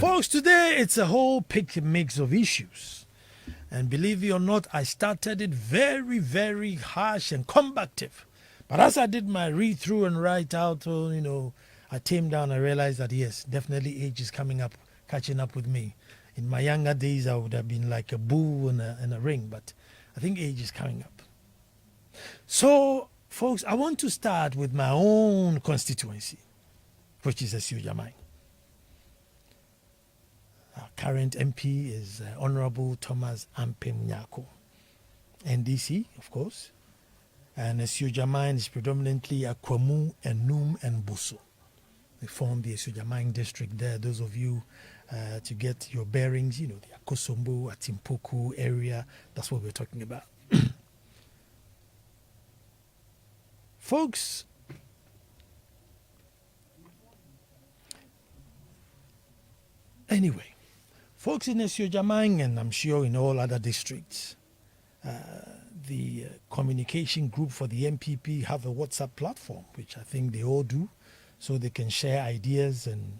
Folks, today it's a whole mix of issues. And believe it or not, I started it very, very harsh and combative. But as I did my read through and write out, I tamed down, I realized that yes, definitely age is coming up, catching up with me. In my younger days, I would have been like a bull in a ring, but I think age is coming up. So, folks, I want to start with my own constituency, which is Asiojamai. Our current MP is Honorable Thomas Ampem Nyako, NDC, of course. And Asiojamai is predominantly Akwamu, Enum, and Buso. They form the Asiojamai district there. Those of you to get your bearings, the Akosombo, Atimpoku area, that's what we're talking about. Folks, anyway, folks in Asiojamai, and I'm sure in all other districts, the communication group for the MPP have a WhatsApp platform, which I think they all do, so they can share ideas and,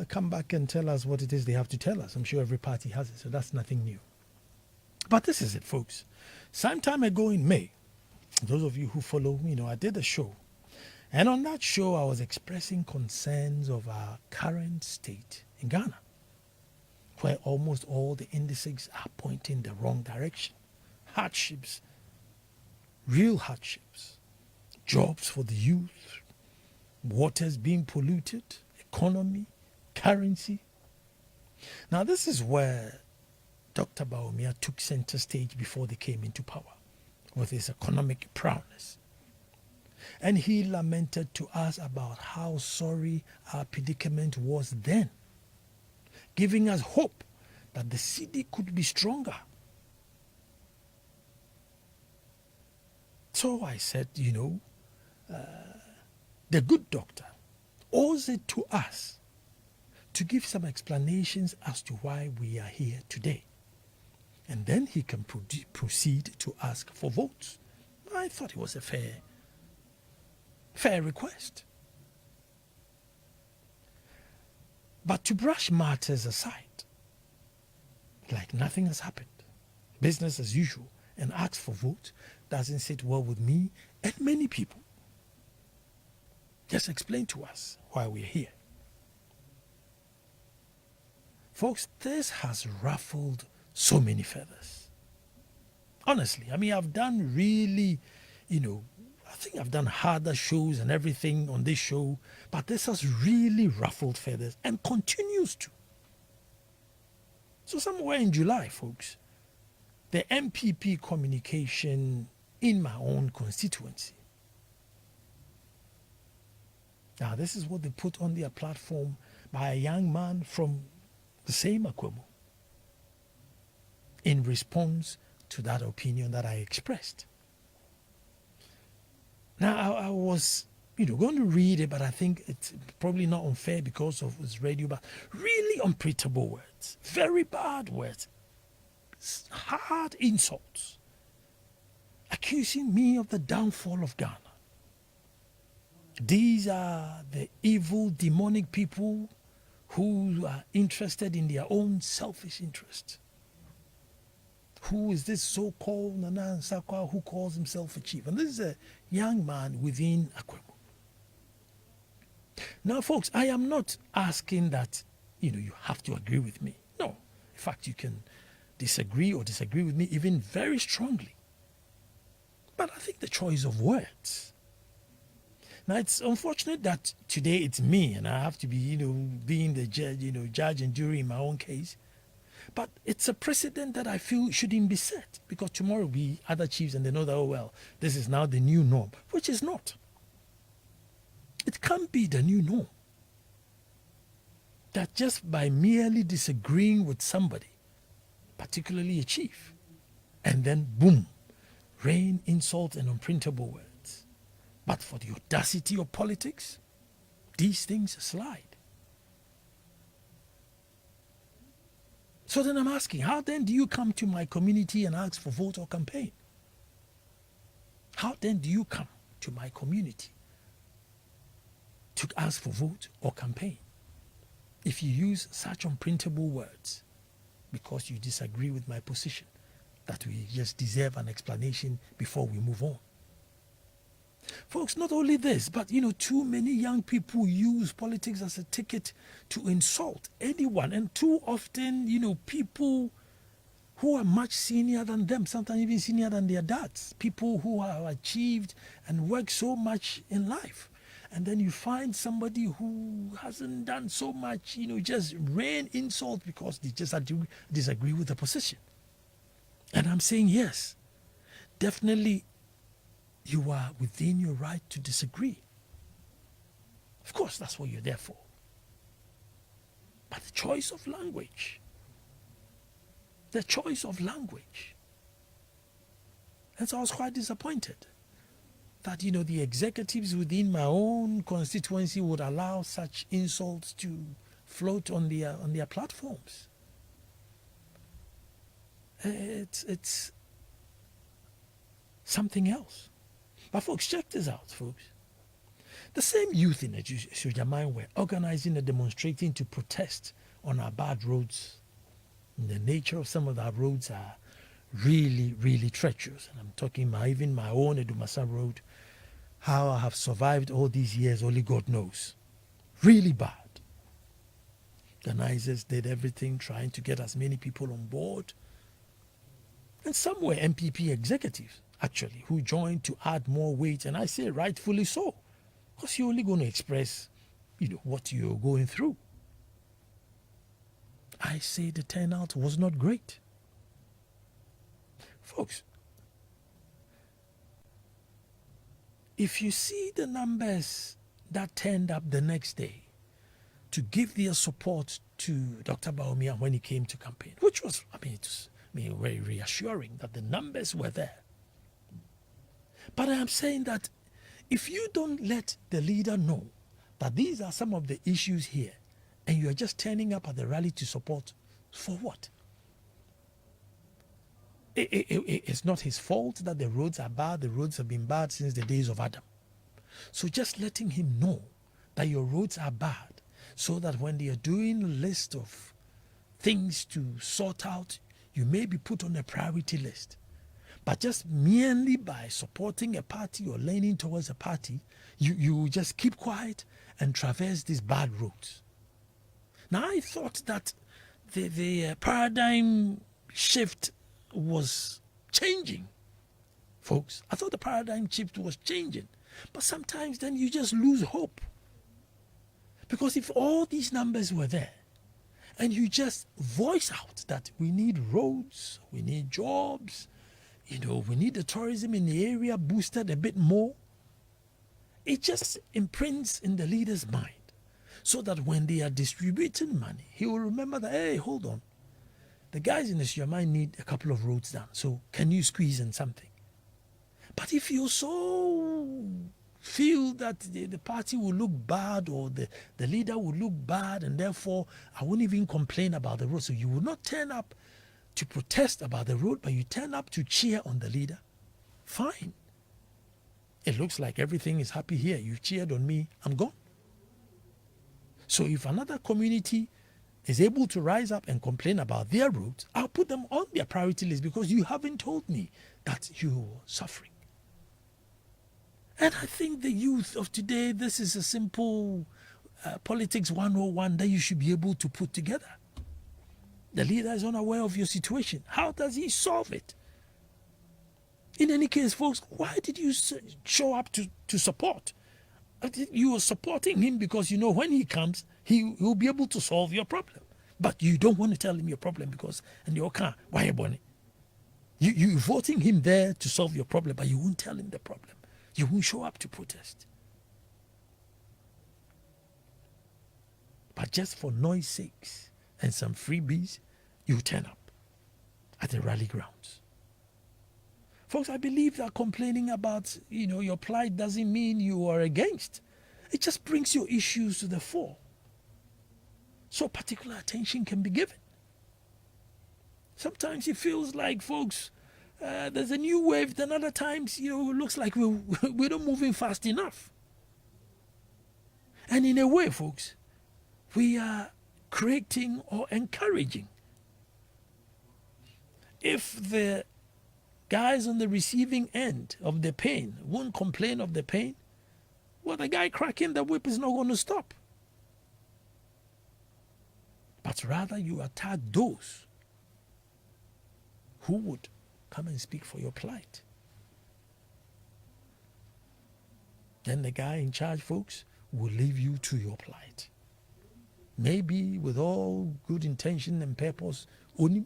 come back and tell us what it is they have to tell us. I'm sure every party has it, so that's nothing new. But this is it, folks. Some time ago in May, those of you who follow, I did a show. And on that show, I was expressing concerns of our current state in Ghana, where almost all the indices are pointing the wrong direction. Hardships, real hardships, jobs for the youth, waters being polluted, economy, currency. Now, this is where Dr. Bawumia took center stage before they came into power with his economic prowess. And he lamented to us about how sorry our predicament was then, giving us hope that the city could be stronger. So I said, the good doctor owes it to us to give some explanations as to why we are here today. And then he can proceed to ask for votes. I thought it was a fair request. But to brush matters aside, like nothing has happened, business as usual, and ask for votes doesn't sit well with me and many people. Just explain to us why we're here. Folks, this has ruffled so many feathers. Honestly, I've done really, I think I've done harder shows and everything on this show, but this has really ruffled feathers and continues to. So somewhere in July, folks, the MPP communication in my own constituency. Now, this is what they put on their platform by a young man from the same Akwamu in response to that opinion that I expressed. Now, I was, going to read it, but I think it's probably not unfair because of its radio, but really unprintable words, very bad words, hard insults, accusing me of the downfall of Ghana. These are the evil, demonic people who are interested in their own selfish interest. Who is this so-called Nana Ansah Kwao who calls himself a chief? And this is a young man within Akwamu. Now, folks, I am not asking that, you have to agree with me. No. In fact, you can disagree with me even very strongly. But I think the choice of words. Now, it's unfortunate that today it's me and I have to be, being the judge, judge and jury in my own case. But it's a precedent that I feel shouldn't be set, because tomorrow will be other chiefs and they know that, this is now the new norm, which is not. It can't be the new norm. That just by merely disagreeing with somebody, particularly a chief, and then boom, rain, insult, and unprintable words. But for the audacity of politics, these things slide. So then I'm asking, how then do you come to my community and ask for vote or campaign? How then do you come to my community to ask for vote or campaign? if you use such unprintable words because you disagree with my position, that we just deserve an explanation before we move on. Folks, not only this, but too many young people use politics as a ticket to insult anyone, and too often, people who are much senior than them, sometimes even senior than their dads, people who have achieved and worked so much in life. And then you find somebody who hasn't done so much, just rain insult because they just disagree with the position. And I'm saying, yes, definitely you are within your right to disagree. Of course, that's what you're there for. But the choice of language. And so I was quite disappointed that, the executives within my own constituency would allow such insults to float on their platforms. It's something else. But folks, check this out, folks. The same youth in Ejujamai were organizing and demonstrating to protest on our bad roads. And the nature of some of our roads are really, really treacherous. And I'm talking about even my own Edumasa road, how I have survived all these years, only God knows. Really bad. Organizers did everything trying to get as many people on board. And some were MPP executives, actually, who joined to add more weight. And I say rightfully so, because you're only going to express, what you're going through. I say the turnout was not great. Folks, if you see the numbers that turned up the next day to give their support to Dr. Bawumia when he came to campaign, which was, very reassuring that the numbers were there. But I am saying that if you don't let the leader know that these are some of the issues here, and you are just turning up at the rally to support, for what? It's not his fault that the roads are bad. The roads have been bad since the days of Adam. So just letting him know that your roads are bad, so that when they are doing a list of things to sort out, you may be put on a priority list. But just merely by supporting a party or leaning towards a party, you just keep quiet and traverse these bad roads. Now, I thought that the paradigm shift was changing, folks. I thought the paradigm shift was changing. But sometimes then you just lose hope. Because if all these numbers were there, and you just voice out that we need roads, we need jobs, we need the tourism in the area boosted a bit more, it just imprints in the leader's mind. So that when they are distributing money, he will remember that, hey, hold on. The guys in the Siamai need a couple of roads done. So can you squeeze in something? But if you so feel that the party will look bad or the leader will look bad and therefore I won't even complain about the road. So you will not turn up to protest about the road, but you turn up to cheer on the leader. Fine. It looks like everything is happy here. You cheered on me. I'm gone. So if another community is able to rise up and complain about their roads, I'll put them on their priority list because you haven't told me that you're suffering. And I think the youth of today, this is a simple politics 101 that you should be able to put together. The leader is unaware of your situation. How does he solve it? In any case, folks, why did you show up to support? You are supporting him because when he comes, he will be able to solve your problem. But you don't want to tell him your problem because, and you can't. Why, Bonnie? You're voting him there to solve your problem, but you won't tell him the problem. You won't show up to protest. But just for noise sakes and some freebies, you turn up at the rally grounds. Folks, I believe that complaining about, your plight doesn't mean you are against. It just brings your issues to the fore. So particular attention can be given. Sometimes it feels like, folks, there's a new wave. Then other times, it looks like we're not moving fast enough. And in a way, folks, we are creating or encouraging. If the guys on the receiving end of the pain won't complain of the pain, well, the guy cracking the whip is not going to stop. But rather you attack those who would come and speak for your plight. Then the guy in charge, folks, will leave you to your plight. Maybe with all good intention and purpose, the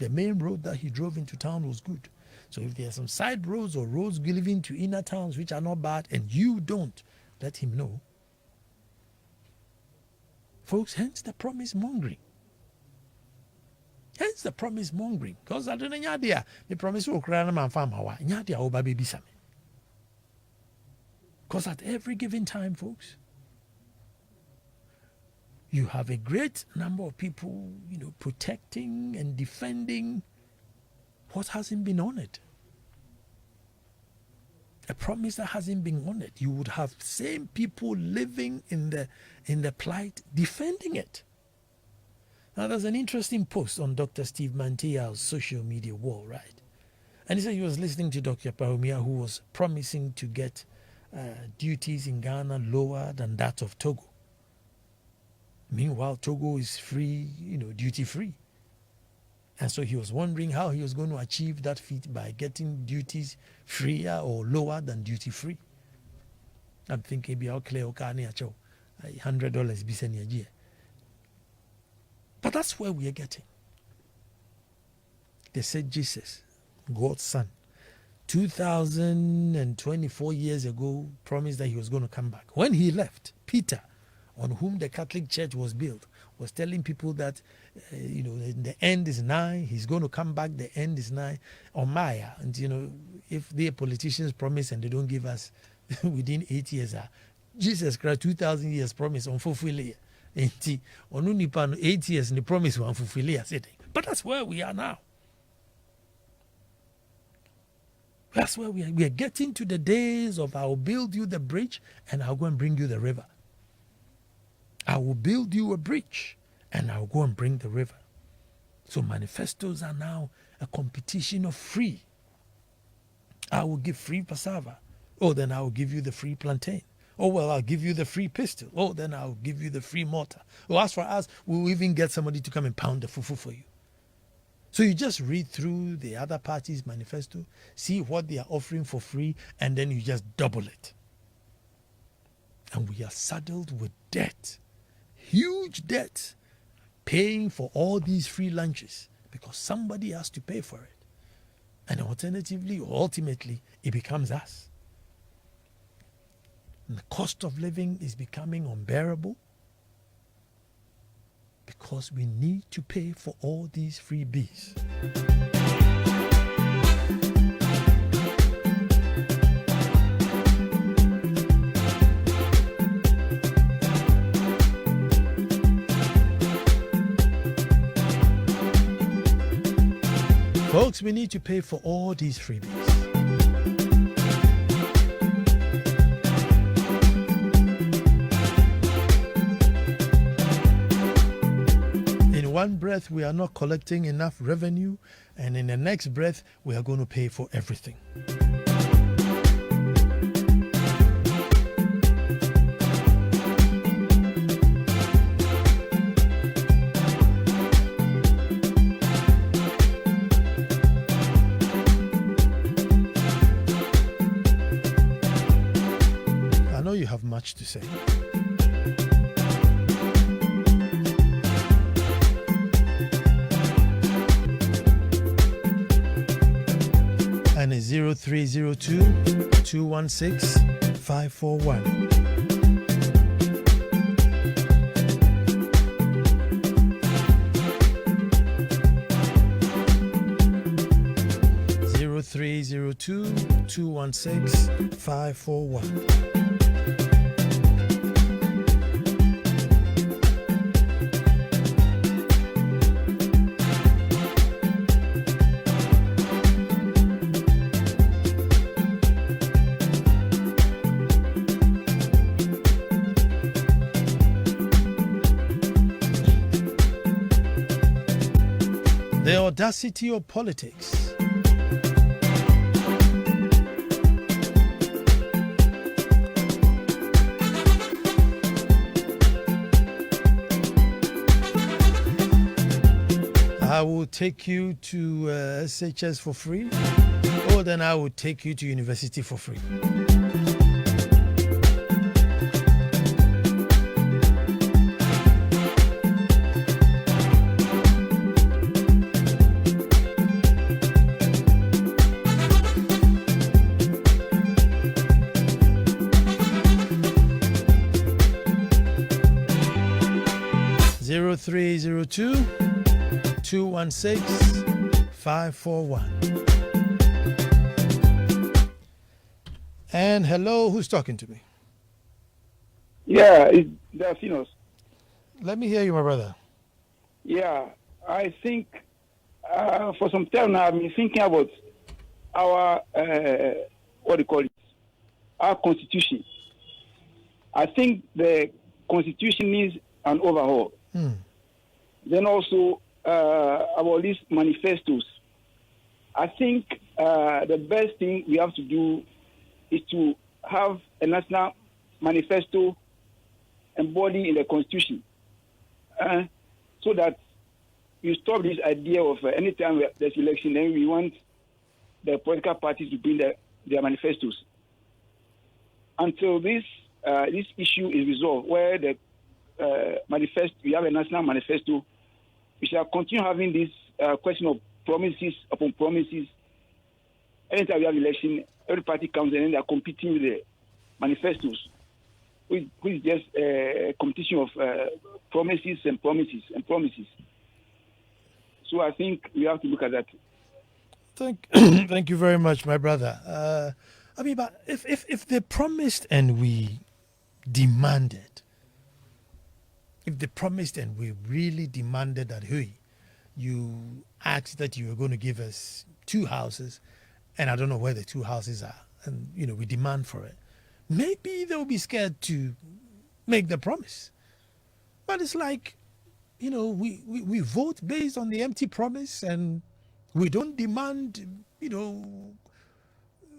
main road that he drove into town was good. So if there are some side roads or roads leading to inner towns which are not bad and you don't let him know, folks, hence the promise mongering. Hence the promise mongering. Because I don't know, the promise will cry man farm hawa. Nyadia oba baby same. Because at every given time, folks, you have a great number of people, protecting and defending what hasn't been honored. A promise that hasn't been honored. You would have same people living in the plight, defending it. Now, there's an interesting post on Dr. Steve Mantia's social media wall, right? And he said he was listening to Dr. Pahomia, who was promising to get duties in Ghana lower than that of Togo. Meanwhile, Togo is free, duty-free. And so he was wondering how he was going to achieve that feat by getting duties freer or lower than duty-free. I'm thinking, be clear, $100 be a year. But that's where we are getting. They said Jesus, God's son, 2024 years ago, promised that he was going to come back. When he left, Peter, on whom the Catholic Church was built, was telling people that, the end is nigh. He's going to come back. The end is nigh. Or Maya. And, if the politicians promise and they don't give us within 8 years, Jesus Christ, 2,000 years promise on fulfill. On 8 years, and the promise on fulfill. But that's where we are now. That's where we are. We are getting to the days of I will build you the bridge and I'll go and bring you the river. I will build you a bridge and I'll go and bring the river. So manifestos are now a competition of free. I will give free cassava. Oh, then I will give you the free plantain. Oh, well, I'll give you the free pistol. Oh, then I'll give you the free mortar. Oh, as for us, we'll even get somebody to come and pound the fufu for you. So you just read through the other party's manifesto, see what they are offering for free, and then you just double it. And we are saddled with debt. Huge debt, paying for all these free lunches because somebody has to pay for it. And alternatively, or ultimately, it becomes us. And the cost of living is becoming unbearable because we need to pay for all these freebies. Folks, we need to pay for all these freebies. In one breath, we are not collecting enough revenue, and in the next breath, we are going to pay for everything. You have much to say. And it's 0302-216-541. Zero 302-216-541. The audacity of politics. I will take you to SHS for free, or then I will take you to university for free. Zero 0302 216 541. And hello, who's talking to me? Yeah, it's Delphinos. Let me hear you, my brother. Yeah, I think for some time now I've been thinking about our what do you call it? Our constitution. I think the constitution needs an overhaul. Then also about these manifestos. I think the best thing we have to do is to have a national manifesto embodied in the constitution, so that you stop this idea of anytime there's election, then we want the political parties to bring their manifestos. Until this issue is resolved, where the manifesto, we have a national manifesto, we shall continue having this question of promises upon promises. Anytime we have election, every party comes and then they are competing with the manifestos, which is just a competition of promises and promises and promises. So I think we have to look at that. Thank you very much, my brother. I mean, but if they promised and we demanded, if they promised and we really demanded that, hey, you asked that you were going to give us 2 houses, and I don't know where the 2 houses are, and we demand for it, maybe they'll be scared to make the promise. But it's like, we vote based on the empty promise, and we don't demand,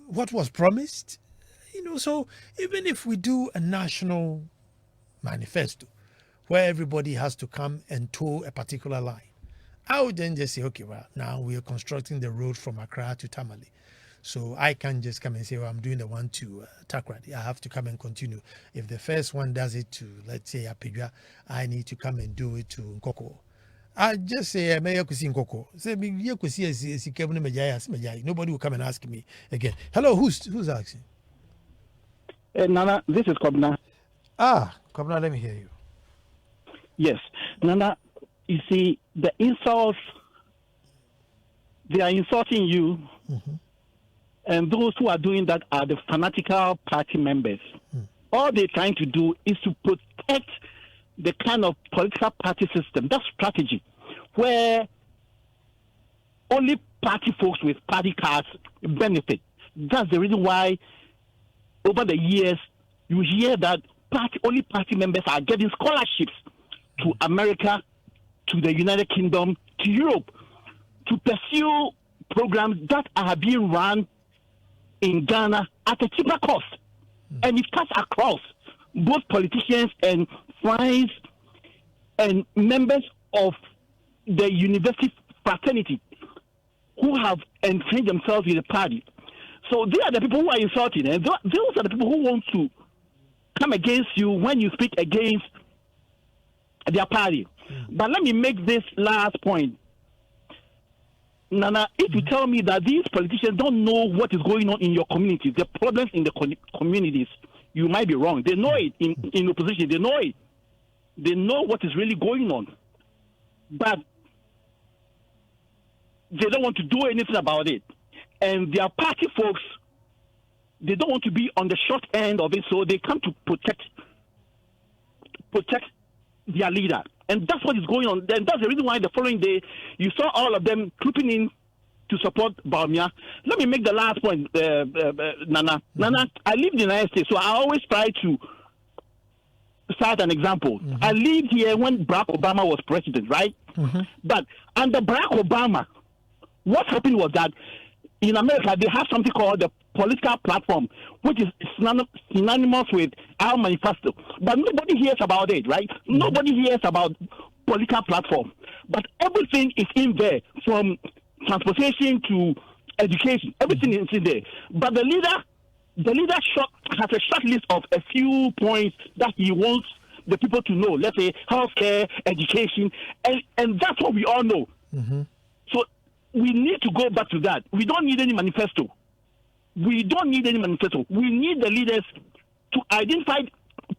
what was promised. So even if we do a national manifesto where everybody has to come and toe a particular line, I would then just say, okay, well, now we are constructing the road from Accra to Tamale. So I can't just come and say, well, I'm doing the one to Takrady. I have to come and continue. If the first one does it to, let's say, Apigua, I need to come and do it to Nkoko. I just say, Nkoko. Nobody will come and ask me again. Hello, who's asking? Nana, this is Kobna. Kobna, let me hear you. Yes. Nana, you see, the insults, they are insulting you. Mm-hmm. And those who are doing that are the fanatical party members. All they're trying to do is to protect the kind of political party system, that strategy, where only party folks with party cards benefit. That's the reason why over the years you hear that only party members are getting scholarships to America, to the United Kingdom, to Europe, to pursue programs that are being run in Ghana at a cheaper cost. And it cuts across both politicians and friends and members of the university fraternity who have entrenched themselves in the party. So they are the people who are insulting, and those are the people who want to come against you when you speak against their party. But let me make this last point. Nana, if you tell me that these politicians don't know what is going on in your communities, the problems in the communities, you might be wrong. They know it in opposition. They know it. They know what is really going on. But they don't want to do anything about it. And their party folks, they don't want to be on the short end of it, so they come to protect their leader. And that's what is going on. And that's the reason why the following day you saw all of them trooping in to support Bawumia. Let me make the last point, Nana. Nana, I live in the United States, so I always try to cite an example. I lived here when Barack Obama was president, right? But under Barack Obama, what happened was that in America they have something called the political platform, which is synonymous with our manifesto. But nobody hears about it, right? Nobody hears about political platform. But everything is in there, from transportation to education. Everything is in there. But the leader has a short list of a few points that he wants the people to know. Let's say healthcare, education, and that's what we all know. So we need to go back to that. We don't need any manifesto. We don't need any manifesto. We need the leaders to identify,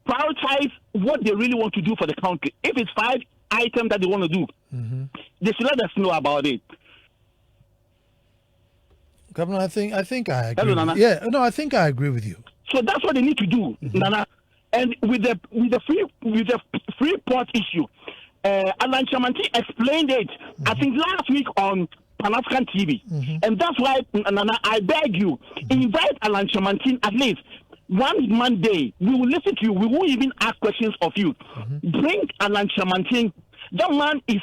prioritize what they really want to do for the country. If it's 5 items that they want to do, they should let us know about it. Governor, I think I agree. Hello, Nana. I think I agree with you. So that's what they need to do, Nana. And with the free port issue, Alan Chamanti explained it, I think last week on Pan-African TV. And that's why, Nana, I beg you, invite Alan Chamanti at least one Monday. We will listen to you. We won't even ask questions of you. Bring Alan Chamanti. That man is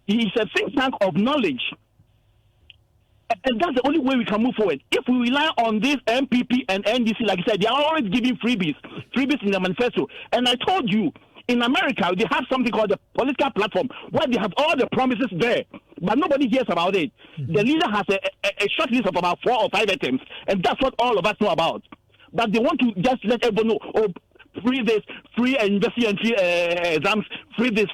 he's a think tank of knowledge. And that's the only way we can move forward. If we rely on this MPP and NDC, like I said, they are always giving freebies in the manifesto. And I told you, in America, they have something called the political platform, where they have all the promises there, but nobody hears about it. The leader has a short list of about 4 or 5 items, and that's what all of us know about. But they want to just let everyone know, oh, free this, free university entry exams, free this,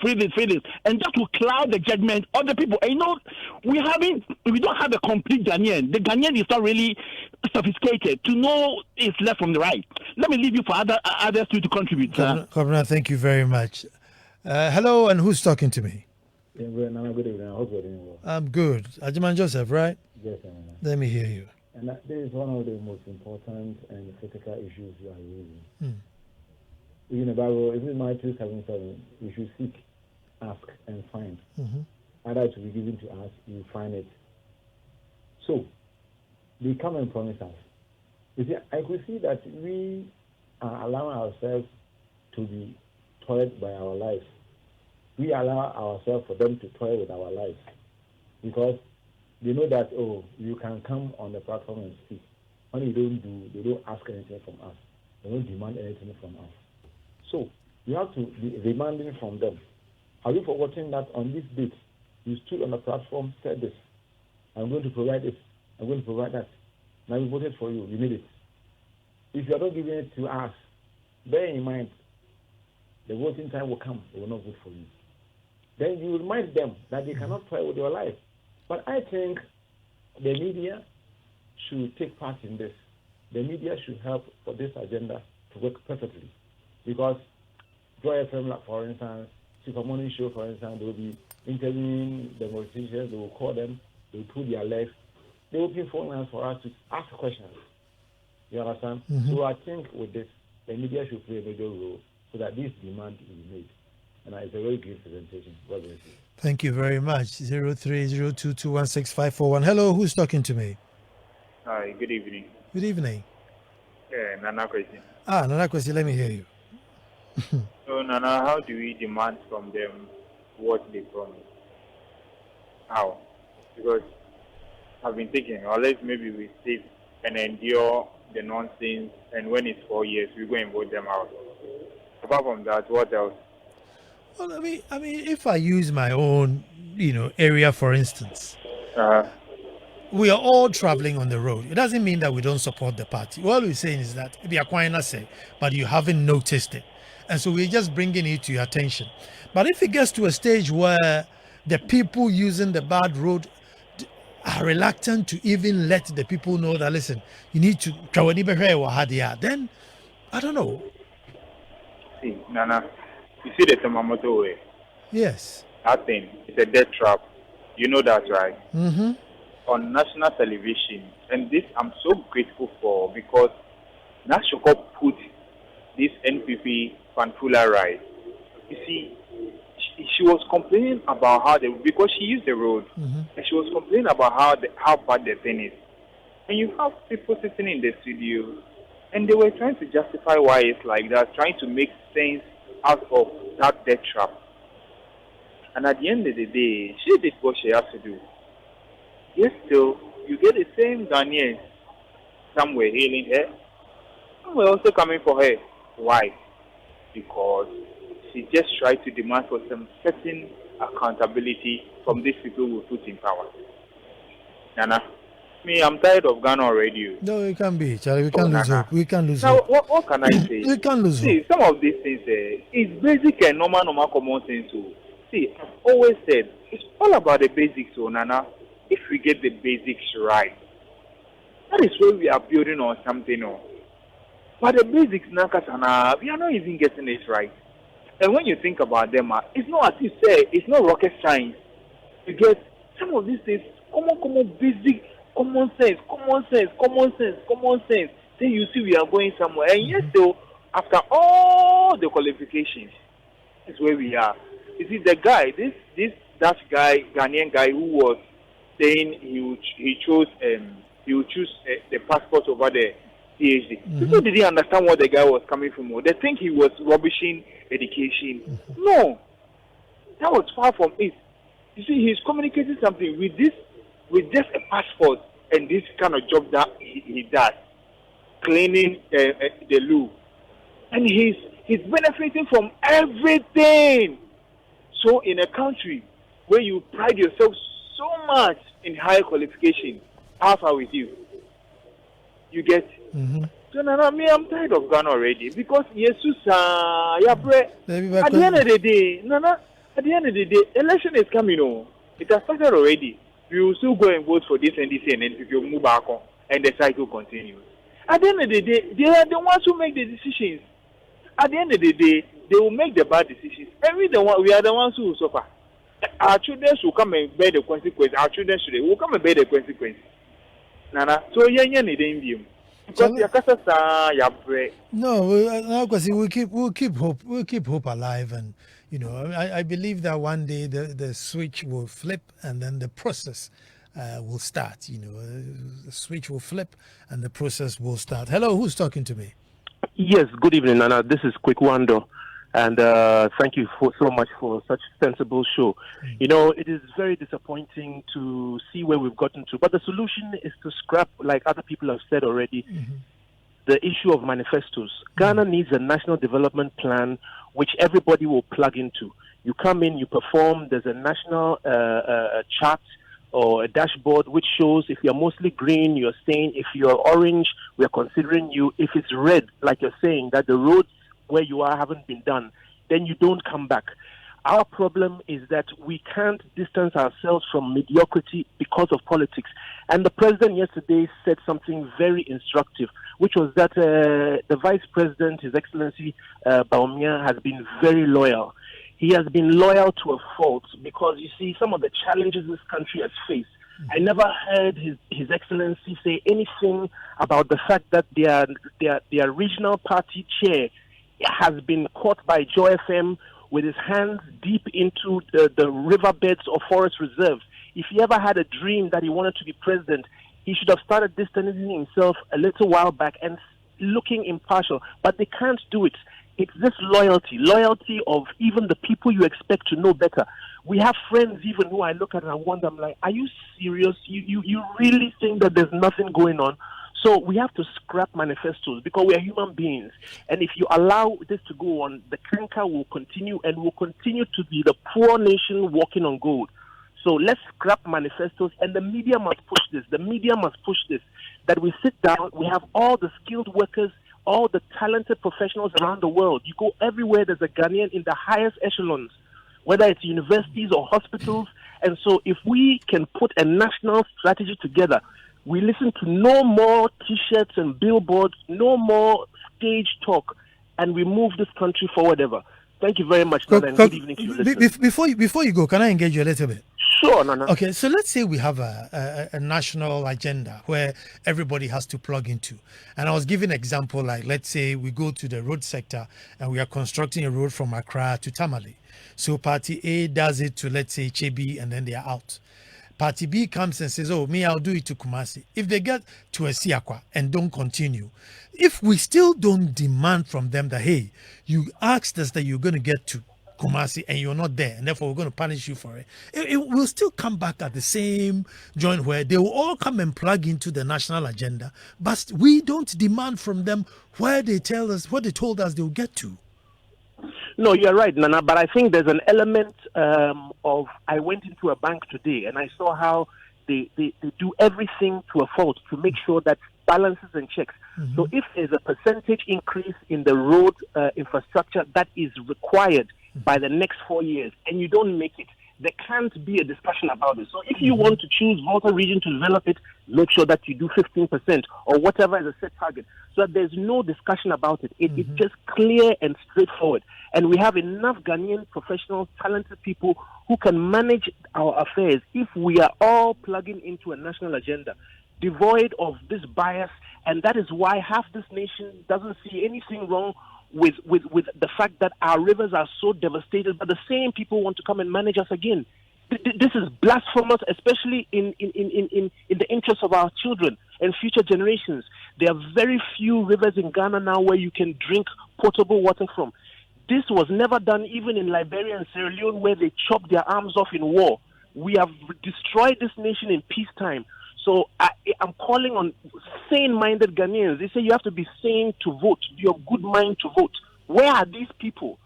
and that will cloud the judgment of the people. And we don't have a complete Ghanaian. The Ghanaian is not really sophisticated to know it's left from the right. Let me leave you for others to contribute. Governor, thank you very much. Hello, and who's talking to me? Yeah, good evening. I hope you're doing well. I'm good. Ajiman Joseph, right? Yes, Let me hear you. And this is one of the most important and critical issues you are raising. In the Bible, if it's Matthew 7:7, we should seek, ask, and find. Either to be given to us, you find it. So, they come and promise us. You see, I could see that we are allowing ourselves to be toyed by our lives. We allow ourselves for them to toy with our lives. Because they know that, oh, you can come on the platform and speak. When you don't they don't ask anything from us. They don't demand anything from us. So, you have to be demanding from them. Have you forgotten that on this date, you stood on the platform, said this, I'm going to provide this, I'm going to provide that. Now we voted for you, you need it. If you are not giving it to us, bear in mind, the voting time will come, they will not vote for you. Then you remind them that they cannot play with your life. But I think the media should take part in this. The media should help for this agenda to work perfectly. Because Joy FM, for instance, Super Morning Show, for instance, they will be interviewing the politicians, they will call them, they will pull their legs, they will open phone lines for us to ask questions. You understand? So I think with this, the media should play a major role so that this demand is made. And it's a very good presentation. God bless you. Thank you very much. 0302216541. Hello, who's talking to me? Hi, good evening. Good evening. Yeah, Nana question. Nana question, let me hear you. So, Nana, how do we demand from them what they promise? How? Because I've been thinking, unless maybe we sit and endure the nonsense, and when it's 4 years, we go and vote them out. Apart from that, what else? Well, I mean, if I use my own, area, for instance, we are all traveling on the road. It doesn't mean that we don't support the party. What we're saying is that we are quite not say, but you haven't noticed it. And so we're just bringing it to your attention. But if it gets to a stage where the people using the bad road are reluctant to even let the people know that, listen, you need to, then I don't know. See, Nana, you see the Tamamoto way? Yes. That thing, it's a death trap. You know that, right? On national television, and this I'm so grateful for, because Nashoko put this NPP Fanfula right. You see, she was complaining about how because she used the road, and she was complaining about how bad the thing is. And you have people sitting in the studio And they were trying to justify why it's like that, trying to make sense out of that death trap. And at the end of the day, she did what she has to do. Yes, still, you get the same Ghanaians. Some were hailing her, some were also coming for her. Why? Because she just tried to demand for some certain accountability from these people who put in power. Nana, me, I'm tired of Ghana already. No, it can be, Charlie. We can't lose hope. We can't lose Now, hope. what can I say? We can't lose hope. See, some of these things, it's basic and normal common sense. So, see, I've always said, it's all about the basics, so Nana. If we get the basics right, that is where we are building on something. No? But the basics, Nakasana, we are not even getting it right. And when you think about them, it's not as you say, it's not rocket science. You get some of these things, common basic, common sense. Then you see we are going somewhere. And yes, though, after all the qualifications, that's where we are. You see, the guy, this Dutch guy, Ghanaian guy who was saying he would choose the passport over the PhD. People didn't understand what the guy was coming from. They think he was rubbishing education. No, that was far from it. You see, he's communicating something with just a passport and this kind of job that he does, cleaning the loo, and he's benefiting from everything. So in a country where you pride yourself so much in higher qualification, how far with you? You get? So Nana, me, I'm tired of Ghana already because Jesus, at the end of the day, Nana, at the end of the day, election is coming. Oh, it has started already. We will still go and vote for this and this and then if you move back on and the cycle continues. At the end of the day, they are the ones who make the decisions. At the end of the day, they will make the bad decisions. And we are the ones who will suffer. Our children will come and bear the consequence. Our children will come and bear the consequence. Nana, so because no, because we'll keep hope alive, and I believe that one day the switch will flip, and then the process will start. The switch will flip, and the process will start. Hello, who's talking to me? Yes, good evening, Nana. This is Quick Wando. And thank you so much for such sensible show. It is very disappointing to see where we've gotten to. But the solution is to scrap, like other people have said already, the issue of manifestos. Ghana needs a national development plan which everybody will plug into. You come in, you perform, there's a national chart or a dashboard which shows if you're mostly green, you're saying, if you're orange, we're considering you. If it's red, like you're saying, that the roads where you are haven't been done, then you don't come back. Our problem is that we can't distance ourselves from mediocrity because of politics. And the president yesterday said something very instructive, which was that the vice president, His Excellency Baumia, has been very loyal. He has been loyal to a fault because, you see, some of the challenges this country has faced. I never heard His Excellency say anything about the fact that their regional party chair has been caught by Joy FM with his hands deep into the riverbeds of forest reserves. If he ever had a dream that he wanted to be president, he should have started distancing himself a little while back and looking impartial. But they can't do it. It's this loyalty of even the people you expect to know better. We have friends even who I look at and I wonder, I'm like, are you serious? You really think that there's nothing going on? So we have to scrap manifestos because we are human beings. And if you allow this to go on, the canker will continue and will continue to be the poor nation walking on gold. So let's scrap manifestos, and the media must push this. The media must push this, that we sit down, we have all the skilled workers, all the talented professionals around the world. You go everywhere, there's a Ghanaian in the highest echelons, whether it's universities or hospitals. And so if we can put a national strategy together, we listen to no more T-shirts and billboards, no more stage talk, and we move this country forward ever. Thank you very much, Nana, and good evening to you. Before you go, can I engage you a little bit? Sure, Nana. Okay, so let's say we have a national agenda where everybody has to plug into. And I was giving an example, like let's say we go to the road sector and we are constructing a road from Accra to Tamale. So party A does it to, let's say, Chebi, and then they are out. Party B comes and says, oh, me, I'll do it to Kumasi. If they get to Esiakwa and don't continue, if we still don't demand from them that, hey, you asked us that you're going to get to Kumasi and you're not there, and therefore we're going to punish you for it, it will still come back at the same joint where they will all come and plug into the national agenda, but we don't demand from them where they tell us, what they told us they'll get to. No, you're right, Nana, but I think there's an element of, I went into a bank today and I saw how they do everything to a fault to make sure that balances and checks. So if there's a percentage increase in the road infrastructure that is required by the next 4 years and you don't make it, there can't be a discussion about it. So if you want to choose Volta region to develop it, make sure that you do 15% or whatever is a set target, so that there's no discussion about it. It's just clear and straightforward. And we have enough Ghanaian professional, talented people who can manage our affairs if we are all plugging into a national agenda, devoid of this bias. And that is why half this nation doesn't see anything wrong with the fact that our rivers are so devastated, but the same people want to come and manage us again. This is blasphemous, especially in the interest of our children and future generations. There are very few rivers in Ghana now where you can drink potable water from. This was never done even in Liberia and Sierra Leone, where they chopped their arms off in war. We have destroyed this nation in peacetime. So I'm calling on sane-minded Ghanaians. They say you have to be sane to vote, be of good mind to vote. Where are these people?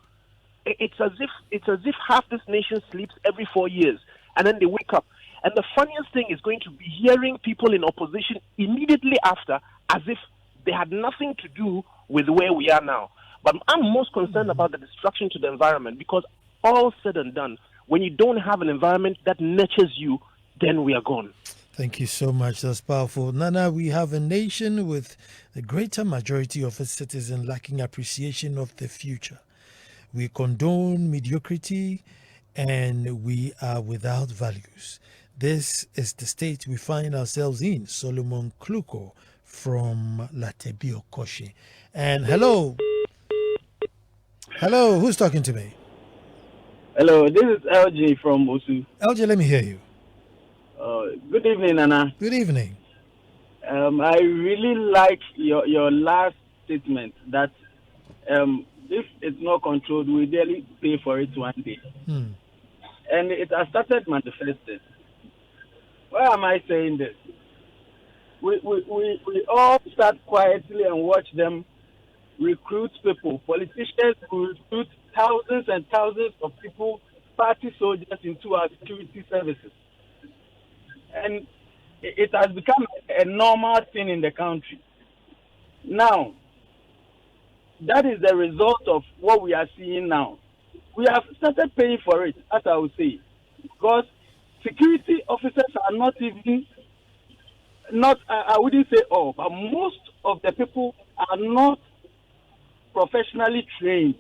It's as if half this nation sleeps every 4 years, and then they wake up. And the funniest thing is going to be hearing people in opposition immediately after, as if they had nothing to do with where we are now. But I'm most concerned about the destruction to the environment, because all said and done, when you don't have an environment that nurtures you, then we are gone. Thank you so much. That's powerful. Nana, we have a nation with the greater majority of its citizens lacking appreciation of the future. We condone mediocrity and we are without values. This is the state we find ourselves in. Solomon Kluko from Latebio Koshi. And hello, who's talking to me? Hello, this is LG from Osu. LG, let me hear you. Good evening, Nana. Good evening. I really like your last statement that if it's not controlled, we really pay for it one day. And it has started manifesting. Why am I saying this? We all sat quietly and watch them recruit people. Politicians who recruit thousands and thousands of people, party soldiers, into our security services. And it has become a normal thing in the country. Now, that is the result of what we are seeing now. We have started paying for it, as I would say, because security officers are I wouldn't say all, but most of the people are not professionally trained,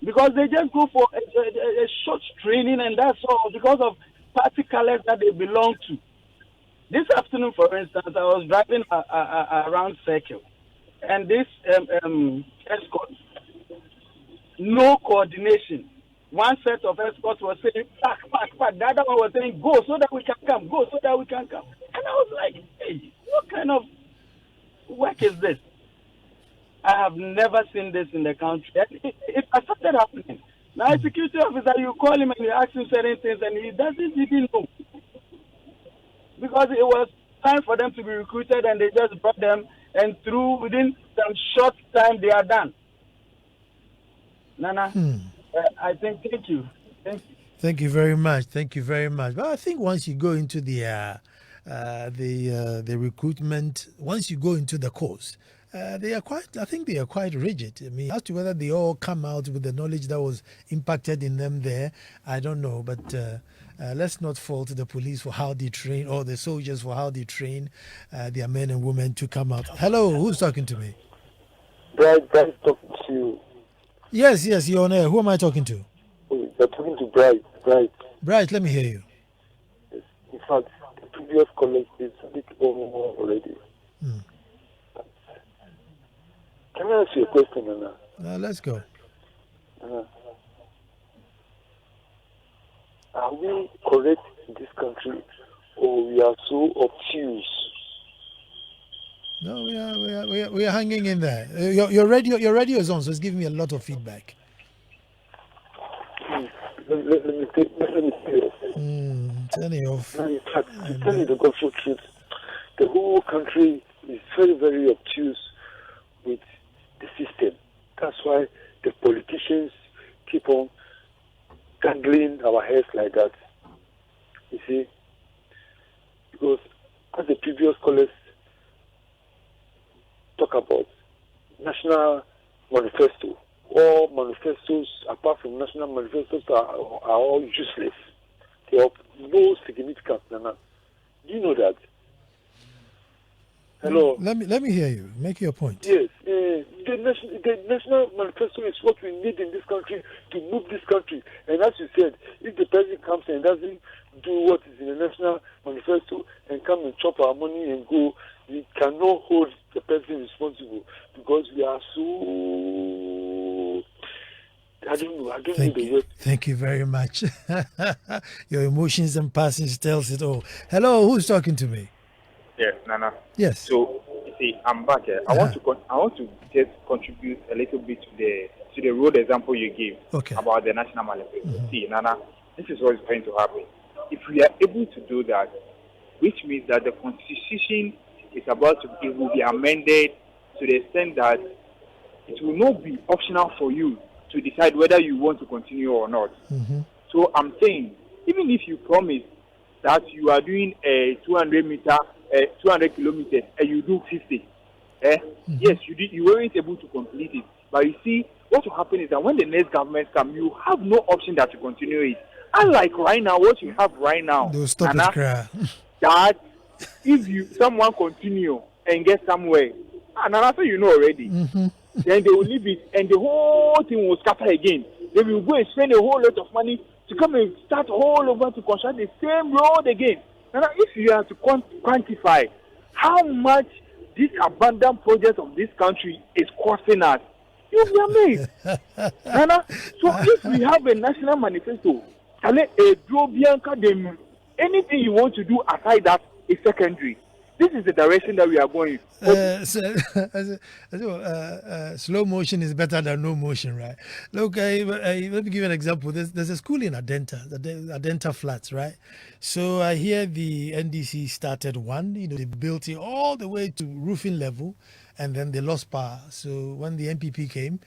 because they just go for a short training and that's all, because of party colors that they belong to. This afternoon, for instance, I was driving around Circle, and this escort, no coordination. One set of escorts was saying, pack. The other one was saying, go so that we can come, go so that we can come. And I was like, hey, what kind of work is this? I have never seen this in the country. It has started happening. Now, a security officer, you call him and you ask him certain things, and he doesn't even know. Because it was time for them to be recruited, and they just brought them, and within some short time, they are done. Nana, I think, thank you. Thank you very much. But I think once you go into the recruitment, once you go into the course, they are quite rigid. I mean, as to whether they all come out with the knowledge that was impacted in them there, I don't know. But let's not fault the police for how they train, or the soldiers for how they train their men and women to come out. Hello, who's talking to me? Bright talking to you. Yes, you're on air. Who am I talking to? You're talking to Bright. Bright, let me hear you. Yes. In fact, the previous colleague is a bit more already. Can I ask you a question, Anna? Let's go. Are we correct in this country, or we are so obtuse. No, we are hanging in there. Your radio is on, so it's giving me a lot of feedback. Let me say this. Turn it off. No, in fact, to tell you the gospel truth, the whole country is very, very obtuse with the system. That's why the politicians keep on dangling our heads like that. You see? Because as the previous callers talk about national manifesto, all manifestos apart from national manifestos are all useless. They have no significance. Nana. Do you know that? Hello. Let me hear you. Make your point. Yes, the national manifesto is what we need in this country to move this country. And as you said, if the president comes and doesn't do what is in the national manifesto and come and chop our money and go, we cannot hold the president responsible because we are so. I don't know the word. Thank you very much. Your emotions and passions tells it all. Hello, who's talking to me? Yes, Nana. Yes. So, you see, I'm back here. I want to just contribute a little bit to the road example you gave about the national manifesto. See, Nana, this is what is going to happen. If we are able to do that, which means that the constitution is it will be amended to the extent that it will not be optional for you to decide whether you want to continue or not. So I'm saying, even if you promise that you are doing a 200 kilometers and you do 50, yes, you weren't able to complete it. But you see, what will happen is that when the next government comes, you have no option that to continue it. Unlike right now, what you have right now, they'll stop it, that if someone continue and get somewhere, and after you know already, then they will leave it and the whole thing will scatter again. They will go and spend a whole lot of money to come and start all over to construct the same road again. Now, if you have to quantify how much this abandoned project of this country is costing us, you'll be amazed. So if we have a national manifesto, anything you want to do aside that is secondary. This is the direction that we are going. Slow motion is better than no motion, right? Look, let me give you an example. There's a school in Adenta Flats, right? So I hear the NDC started one. They built it all the way to roofing level, and then they lost power. So when the MPP came,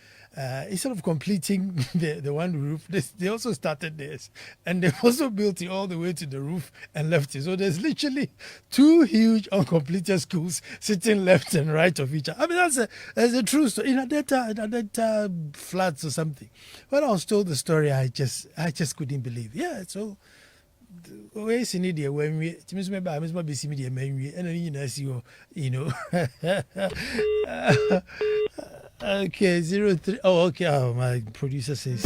instead of completing the one roof, they also started this, and they also built it all the way to the roof and left it. So there's literally two huge uncompleted schools sitting left and right of each other. I mean, that's a true story. In Adenta Flats or something. When I was told the story, I just couldn't believe. Yeah, so. Always in India when we I must be see media okay, 03. Oh, okay. Oh, my producer says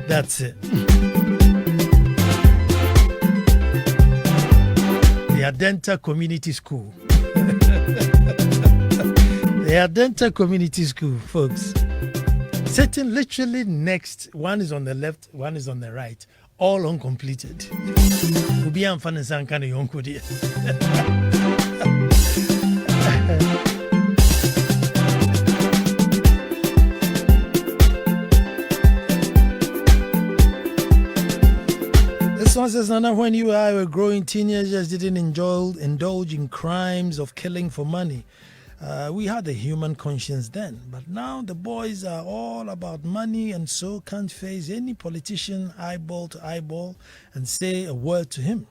that's it. The Adenta Community School. The Adenta Community School, folks. Sitting literally next. One is on the left, one is on the right. All uncompleted. Ubi am fan san kind of yonko dear. This one says, Nana, when you and I were growing, teenagers didn't indulge in crimes of killing for money. We had a human conscience then, but now the boys are all about money and so can't face any politician eyeball to eyeball and say a word to him.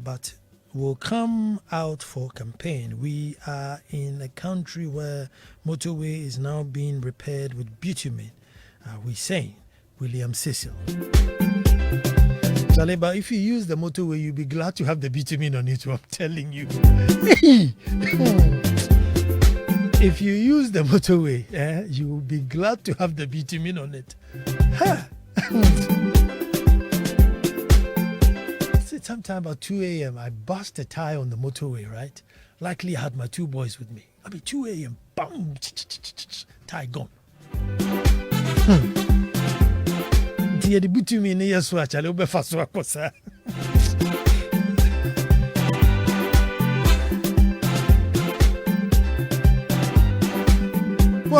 But will come out for campaign. We are in a country where motorway is now being repaired with bitumen. We saying William Cecil. Charlie, but if you use the motorway, you'll be glad to have the bitumen on it. I'm telling you. If you use the motorway, you will be glad to have the bitumen on it. Sometime about 2 a.m., I bust a tie on the motorway, right? Likely I had my two boys with me. 2 a.m., bam, tie gone. The bitumen is what I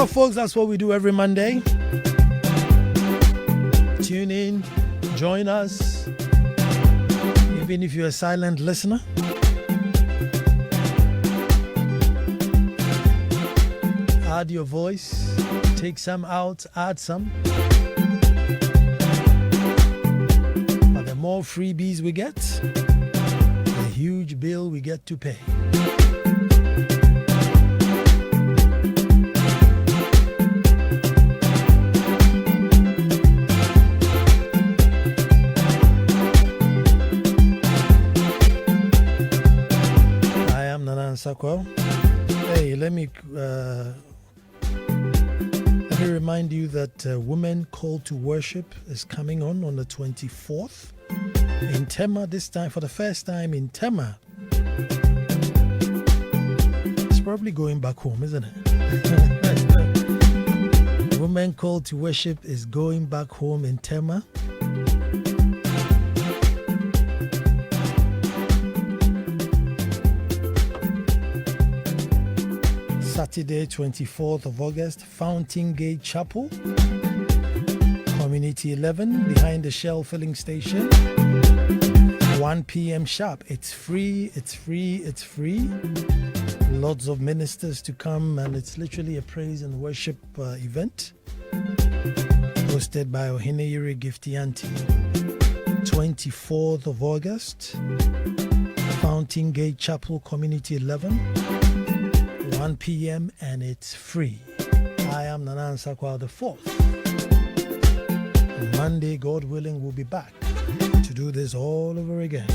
Well, folks, that's what we do every Monday. Tune in, join us, even if you're a silent listener. Add your voice, take some out, add some. But the more freebies we get, the huge bill we get to pay. I am Nana Ansah Kwao. Hey, let me remind you that Women Call to Worship is coming on the 24th in Tema, this time for the first time in Tema. It's probably going back home, isn't it? Women Call to Worship is going back home in Tema. Saturday, 24th of August, Fountain Gate Chapel, Community 11, behind the Shell filling station, 1 p.m. sharp. It's free, it's free, it's free. Lots of ministers to come, and it's literally a praise and worship event hosted by Ohineyere Gifty-Auntie. 24th of August, Fountain Gate Chapel, Community 11, 1 p.m. and it's free. I am Nana Ansah Kwao IV. Monday, God willing, we'll be back to do this all over again.